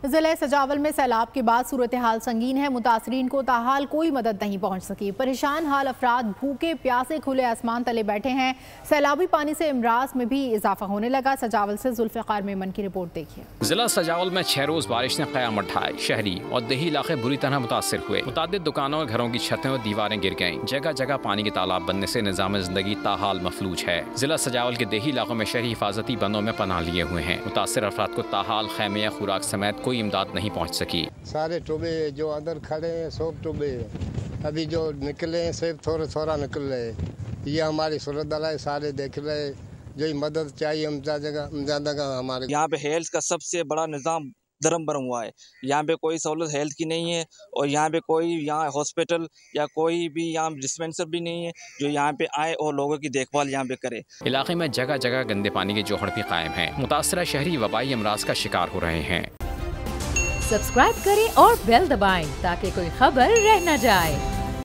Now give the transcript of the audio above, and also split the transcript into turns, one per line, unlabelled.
जिले सजावल में सैलाब के बाद सूरत हाल संगीन है। मुतासरीन को ताहाल कोई मदद नहीं पहुंच सकी। परेशान हाल अफराद भूखे प्यासे खुले आसमान तले बैठे हैं। सैलाबी पानी से इमराज में भी इजाफा होने लगा। सजावल से जुल्फ़िकार मेमन की रिपोर्ट देखिए।
जिला सजावल में 6 रोज बारिश ने क़यामत ढाई। शहरी और देही इलाके बुरी तरह मुतासर हुए। मुतादिद दुकानों और घरों की छतें और दीवारें गिर गईं। जगह जगह पानी के तालाब बनने से निज़ाम जिंदगी ताहाल मफलूज है। जिला सजावल के देही इलाकों में शहरी हिफाजती बंदों में पनाह लिए हुए हैं। मुतासर अफराद को ताहाल खैमे या खुराक समेत कोई इमदाद नहीं पहुँच सकी।
सारे टोबे जो अंदर खड़े हैं सब टोबे अभी जो निकले हैं सिर्फ थोड़ा थोड़ा निकल रहे हैं। ये हमारी सूरत है, सारे देख रहे जो मदद चाहिए जगह हमारे
यहाँ पे हेल्थ का सबसे बड़ा निज़ाम धर्म भरम हुआ है। यहाँ पे कोई सहूलत हेल्थ की नहीं है और यहाँ पे कोई यहाँ हॉस्पिटल या कोई भी यहाँ डिस्पेंसर भी नहीं है जो यहाँ पे आए और लोगों की देखभाल यहाँ पे करे।
इलाके में जगह जगह गंदे पानी के जोहड़ भी कायम हैं। मुतासरा शहरी वबाई अमराज का शिकार हो रहे हैं।
सब्सक्राइब करें और बेल दबाएं ताकि कोई खबर रह न जाए।